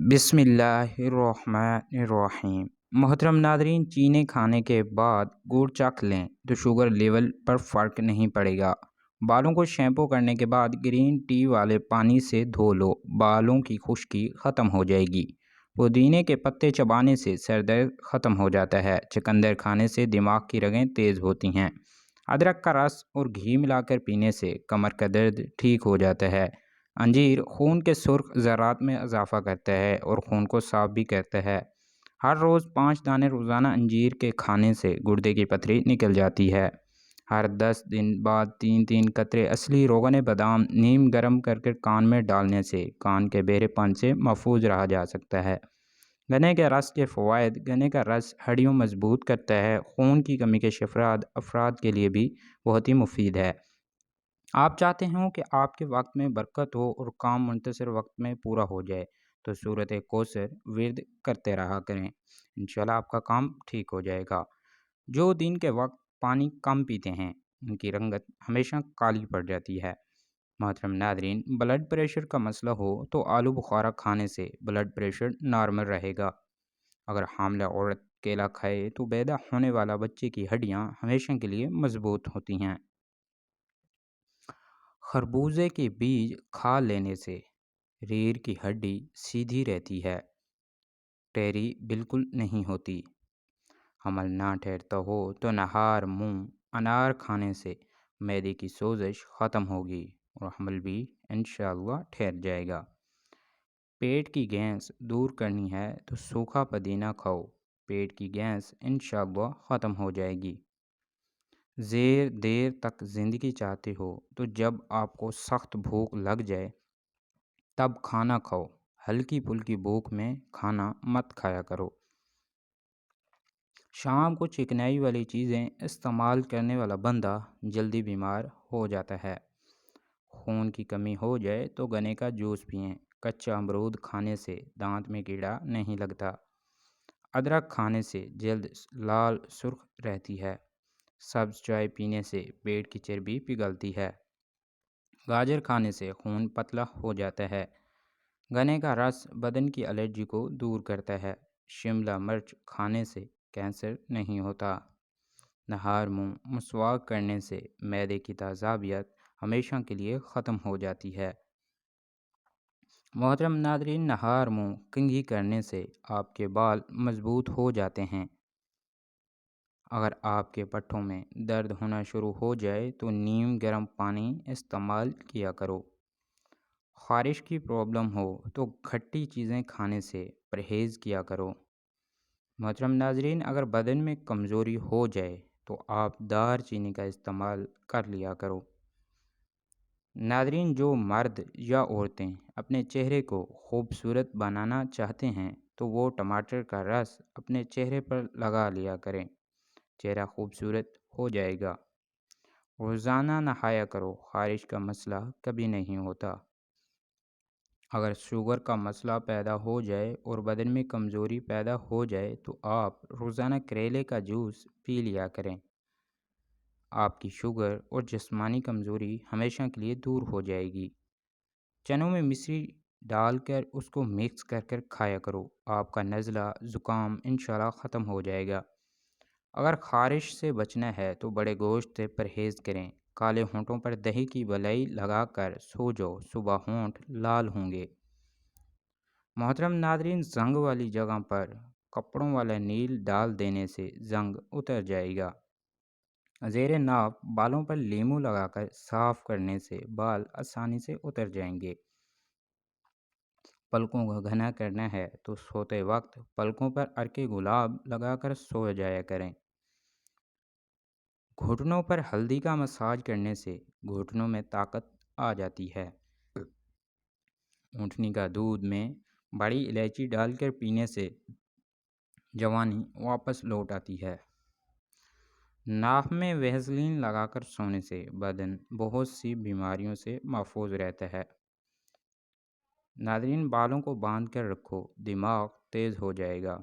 بسم اللہ الرحمن الرحیم۔ محترم ناظرین، چینے کھانے کے بعد گڑ چکھ لیں تو شوگر لیول پر فرق نہیں پڑے گا۔ بالوں کو شیمپو کرنے کے بعد گرین ٹی والے پانی سے دھو لو، بالوں کی خشکی ختم ہو جائے گی۔ پودینے کے پتے چبانے سے سر درد ختم ہو جاتا ہے۔ چقندر کھانے سے دماغ کی رگیں تیز ہوتی ہیں۔ ادرک کا رس اور گھی ملا کر پینے سے کمر کا درد ٹھیک ہو جاتا ہے۔ انجیر خون کے سرخ ذرات میں اضافہ کرتا ہے اور خون کو صاف بھی کرتا ہے۔ ہر روز 5 دانے روزانہ انجیر کے کھانے سے گردے کی پتھری نکل جاتی ہے۔ ہر 10 دن بعد 3 قطرے اصلی روغن بادام نیم گرم کر کان میں ڈالنے سے کان کے بہرے پن سے محفوظ رہا جا سکتا ہے۔ گنے کے رس کے فوائد۔ گنے کا رس ہڈیوں مضبوط کرتا ہے۔ خون کی کمی کے افراد کے لیے بھی بہت ہی مفید ہے۔ آپ چاہتے ہوں کہ آپ کے وقت میں برکت ہو اور کام منحصر وقت میں پورا ہو جائے تو سورت کوثر ورد کرتے رہا کریں، انشاءاللہ آپ کا کام ٹھیک ہو جائے گا۔ جو دن کے وقت پانی کم پیتے ہیں ان کی رنگت ہمیشہ کالی پڑ جاتی ہے۔ محترم ناظرین، بلڈ پریشر کا مسئلہ ہو تو آلو بخارا کھانے سے بلڈ پریشر نارمل رہے گا۔ اگر حاملہ عورت کیلا کھائے تو پیدا ہونے والا بچے کی ہڈیاں ہمیشہ کے لیے مضبوط ہوتی ہیں۔ خربوزے کے بیج کھا لینے سے ریڑھ کی ہڈی سیدھی رہتی ہے، ٹیڑھی بالکل نہیں ہوتی۔ حمل نہ ٹھہرتا ہو تو نہار منہ انار کھانے سے معدے کی سوزش ختم ہوگی اور حمل بھی انشاءاللہ ٹھہر جائے گا۔ پیٹ کی گیس دور کرنی ہے تو سوکھا پودینہ کھاؤ، پیٹ کی گیس انشاءاللہ ختم ہو جائے گی۔ دیر تک زندگی چاہتے ہو تو جب آپ کو سخت بھوک لگ جائے تب کھانا کھاؤ، ہلکی پھلکی بھوک میں کھانا مت کھایا کرو۔ شام کو چکنائی والی چیزیں استعمال کرنے والا بندہ جلدی بیمار ہو جاتا ہے۔ خون کی کمی ہو جائے تو گنے کا جوس پئیں۔ کچا امرود کھانے سے دانت میں کیڑا نہیں لگتا۔ ادرک کھانے سے جلد لال سرخ رہتی ہے۔ سبز چائے پینے سے پیٹ کی چربی پگھلتی ہے۔ گاجر کھانے سے خون پتلا ہو جاتا ہے۔ گنے کا رس بدن کی الرجی کو دور کرتا ہے۔ شملہ مرچ کھانے سے کینسر نہیں ہوتا۔ نہار منہ مسواک کرنے سے معدے کی تیزابیت ہمیشہ کے لیے ختم ہو جاتی ہے۔ محترم ناظرین، نہار منہ کنگھی کرنے سے آپ کے بال مضبوط ہو جاتے ہیں۔ اگر آپ کے پٹھوں میں درد ہونا شروع ہو جائے تو نیم گرم پانی استعمال کیا کرو۔ خارش کی پرابلم ہو تو کھٹی چیزیں کھانے سے پرہیز کیا کرو۔ محترم ناظرین، اگر بدن میں کمزوری ہو جائے تو آپ دار چینی کا استعمال کر لیا کرو۔ ناظرین، جو مرد یا عورتیں اپنے چہرے کو خوبصورت بنانا چاہتے ہیں تو وہ ٹماٹر کا رس اپنے چہرے پر لگا لیا کریں، چہرہ خوبصورت ہو جائے گا۔ روزانہ نہایا کرو، خارش کا مسئلہ کبھی نہیں ہوتا۔ اگر شوگر کا مسئلہ پیدا ہو جائے اور بدن میں کمزوری پیدا ہو جائے تو آپ روزانہ کریلے کا جوس پی لیا کریں۔ آپ کی شوگر اور جسمانی کمزوری ہمیشہ کے لیے دور ہو جائے گی۔ چنوں میں مصری ڈال کر اس کو مکس کر کھایا کرو، آپ کا نزلہ زکام انشاءاللہ ختم ہو جائے گا۔ اگر خارش سے بچنا ہے تو بڑے گوشت سے پرہیز کریں۔ کالے ہونٹوں پر دہی کی بلائی لگا کر سو جاؤ، صبح ہونٹ لال ہوں گے۔ محترم ناظرین، زنگ والی جگہ پر کپڑوں والا نیل ڈال دینے سے زنگ اتر جائے گا۔ زیر ناف بالوں پر لیمو لگا کر صاف کرنے سے بال آسانی سے اتر جائیں گے۔ پلکوں کا گھنا کرنا ہے تو سوتے وقت پلکوں پر عرق گلاب لگا کر سو جایا کریں۔ گھٹنوں پر ہلدی کا مساج کرنے سے گھٹنوں میں طاقت آ جاتی ہے۔ اونٹنی کا دودھ میں بڑی الائچی ڈال کر پینے سے جوانی واپس لوٹ آتی ہے۔ ناف میں ویزلین لگا کر سونے سے بدن بہت سی بیماریوں سے محفوظ رہتا ہے۔ ناظرین، بالوں کو باندھ کر رکھو، دماغ تیز ہو جائے گا۔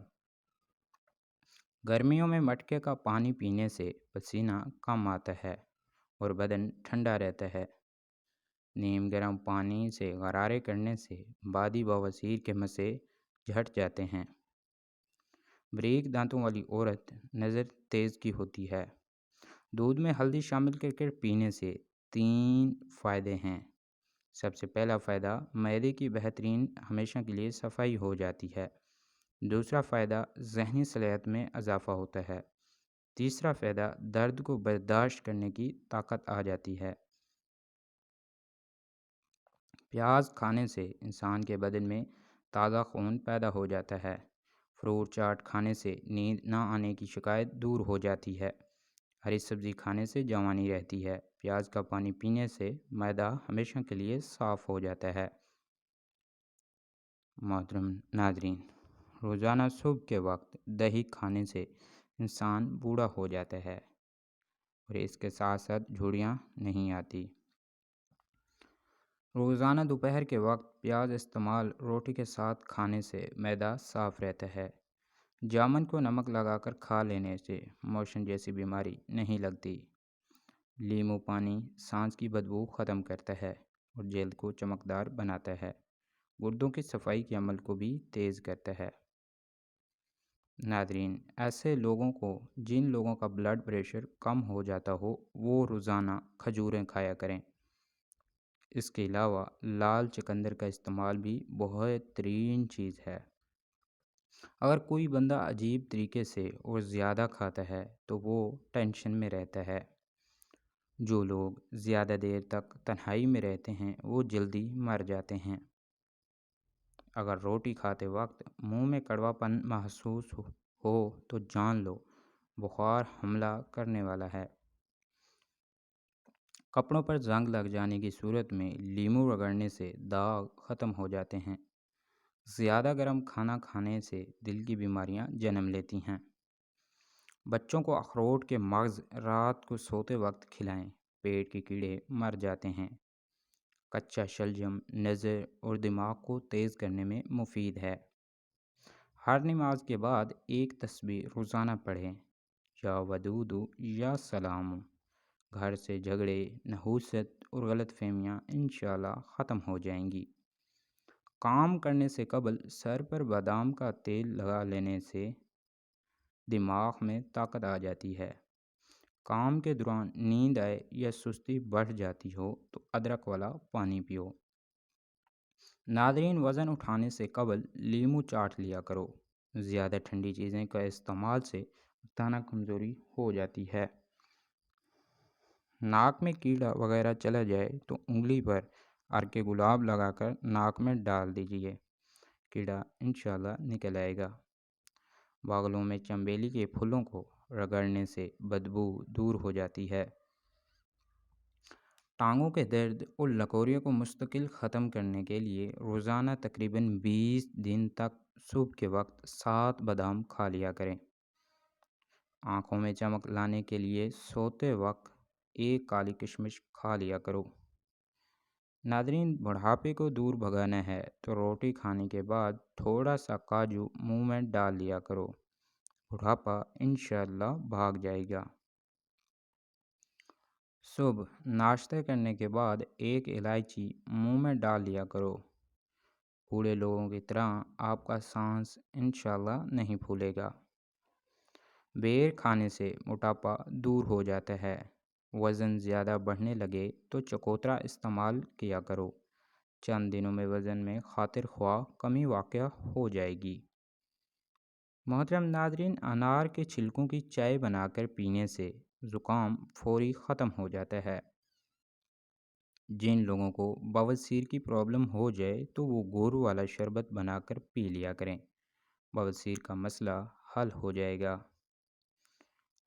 گرمیوں میں مٹکے کا پانی پینے سے پسینہ کم آتا ہے اور بدن ٹھنڈا رہتا ہے۔ نیم گرم پانی سے غرارے کرنے سے بادی بواسیر کے مسئلے جھٹ جاتے ہیں۔ بریک دانتوں والی عورت نظر تیز کی ہوتی ہے۔ دودھ میں ہلدی شامل کر کے پینے سے 3 فائدے ہیں۔ سب سے پہلا فائدہ، معدے کی بہترین ہمیشہ کے لیے صفائی ہو جاتی ہے۔ دوسرا فائدہ، ذہنی صلاحیت میں اضافہ ہوتا ہے۔ تیسرا فائدہ، درد کو برداشت کرنے کی طاقت آ جاتی ہے۔ پیاز کھانے سے انسان کے بدن میں تازہ خون پیدا ہو جاتا ہے۔ فروٹ چاٹ کھانے سے نیند نہ آنے کی شکایت دور ہو جاتی ہے۔ ہری سبزی کھانے سے جوانی رہتی ہے۔ پیاز کا پانی پینے سے معدہ ہمیشہ کے لیے صاف ہو جاتا ہے۔ محترم ناظرین، روزانہ صبح کے وقت دہی کھانے سے انسان بوڑھا ہو جاتا ہے اور اس کے ساتھ ساتھ جھڑیاں نہیں آتی۔ روزانہ دوپہر کے وقت پیاز استعمال روٹی کے ساتھ کھانے سے معدہ صاف رہتا ہے۔ جامن کو نمک لگا کر کھا لینے سے موشن جیسی بیماری نہیں لگتی۔ لیمو پانی سانس کی بدبو ختم کرتا ہے اور جلد کو چمکدار بناتا ہے۔ گردوں کی صفائی کے عمل کو بھی تیز کرتا ہے۔ ناظرین، ایسے لوگوں کو جن لوگوں کا بلڈ پریشر کم ہو جاتا ہو وہ روزانہ کھجوریں کھایا کریں۔ اس کے علاوہ لال چقندر کا استعمال بھی بہترین چیز ہے۔ اگر کوئی بندہ عجیب طریقے سے اور زیادہ کھاتا ہے تو وہ ٹینشن میں رہتا ہے۔ جو لوگ زیادہ دیر تک تنہائی میں رہتے ہیں وہ جلدی مر جاتے ہیں۔ اگر روٹی کھاتے وقت منہ میں کڑوا پن محسوس ہو تو جان لو بخار حملہ کرنے والا ہے۔ کپڑوں پر زنگ لگ جانے کی صورت میں لیمو رگڑنے سے داغ ختم ہو جاتے ہیں۔ زیادہ گرم کھانا کھانے سے دل کی بیماریاں جنم لیتی ہیں۔ بچوں کو اخروٹ کے مغز رات کو سوتے وقت کھلائیں، پیٹ کے کیڑے مر جاتے ہیں۔ کچا شلجم نظر اور دماغ کو تیز کرنے میں مفید ہے۔ ہر نماز کے بعد ایک تسبیح روزانہ پڑھیں، یا ودود یا سلام۔ گھر سے جھگڑے، نحوست اور غلط فہمیاں انشاءاللہ ختم ہو جائیں گی۔ کام کرنے سے قبل سر پر بادام کا تیل لگا لینے سے دماغ میں طاقت آ جاتی ہے۔ کام کے دوران نیند آئے یا سستی بڑھ جاتی ہو تو ادرک والا پانی پیو۔ ناظرین، وزن اٹھانے سے قبل لیمو چاٹ لیا کرو۔ زیادہ ٹھنڈی چیزیں کا استعمال سے تانہ کمزوری ہو جاتی ہے۔ ناک میں کیڑا وغیرہ چلا جائے تو انگلی پر عرق گلاب لگا کر ناک میں ڈال دیجئے، کیڑا انشاءاللہ نکل آئے گا۔ باغلوں میں چنبیلی کے پھولوں کو رگڑنے سے بدبو دور ہو جاتی ہے۔ ٹانگوں کے درد اور لکوریوں کو مستقل ختم کرنے کے لیے روزانہ تقریباً 20 دن تک صبح کے وقت 7 بادام کھا لیا کریں۔ آنکھوں میں چمک لانے کے لیے سوتے وقت ایک کالی کشمش کھا لیا کرو۔ ناظرین، بڑھاپے کو دور بھگانا ہے تو روٹی کھانے کے بعد تھوڑا سا کاجو منہ میں ڈال لیا کرو، بڑھاپا انشاءاللہ بھاگ جائے گا۔ صبح ناشتہ کرنے کے بعد ایک الائچی منہ میں ڈال لیا کرو۔ بوڑھے لوگوں کی طرح آپ کا سانس انشاءاللہ نہیں پھولے گا۔ بیر کھانے سے موٹاپا دور ہو جاتا ہے۔ وزن زیادہ بڑھنے لگے تو چکوترا استعمال کیا کرو، چند دنوں میں وزن میں خاطر خواہ کمی واقع ہو جائے گی۔ محترم ناظرین، انار کے چھلکوں کی چائے بنا کر پینے سے زکام فوری ختم ہو جاتا ہے۔ جن لوگوں کو بواسیر کی پرابلم ہو جائے تو وہ گورو والا شربت بنا کر پی لیا کریں، بواسیر کا مسئلہ حل ہو جائے گا۔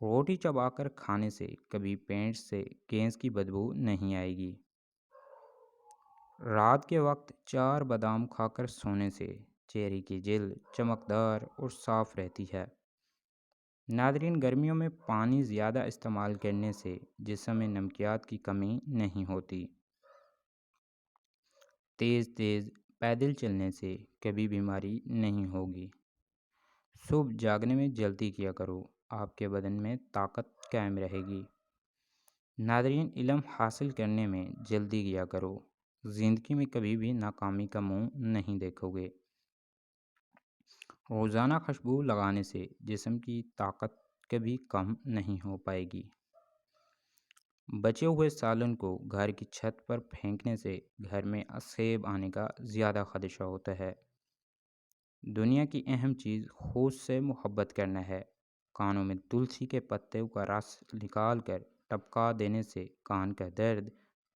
روٹی چبا کر کھانے سے کبھی پیٹ سے گیس کی بدبو نہیں آئے گی۔ رات کے وقت 4 بادام کھا کر سونے سے چہرے کی جلد چمکدار اور صاف رہتی ہے۔ ناظرین، گرمیوں میں پانی زیادہ استعمال کرنے سے جسم میں نمکیات کی کمی نہیں ہوتی۔ تیز تیز پیدل چلنے سے کبھی بیماری نہیں ہوگی۔ صبح جاگنے میں جلدی کیا کرو، آپ کے بدن میں طاقت قائم رہے گی۔ ناظرین، علم حاصل کرنے میں جلدی کیا کرو، زندگی میں کبھی بھی ناکامی کا منہ نہیں دیکھو گے۔ روزانہ خوشبو لگانے سے جسم کی طاقت کبھی کم نہیں ہو پائے گی۔ بچے ہوئے سالن کو گھر کی چھت پر پھینکنے سے گھر میں اسیب آنے کا زیادہ خدشہ ہوتا ہے۔ دنیا کی اہم چیز خود سے محبت کرنا ہے۔ کانوں میں تلسی کے پتے کا رس نکال کر ٹپکا دینے سے کان کا درد،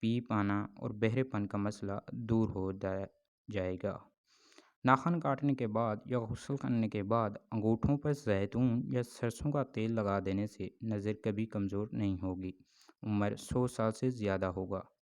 پیپ آنا اور بہرے پن کا مسئلہ دور ہو جائے گا۔ ناخن کاٹنے کے بعد یا غسل کرنے کے بعد انگوٹھوں پر زیتون یا سرسوں کا تیل لگا دینے سے نظر کبھی کمزور نہیں ہوگی، عمر 100 سال سے زیادہ ہوگا۔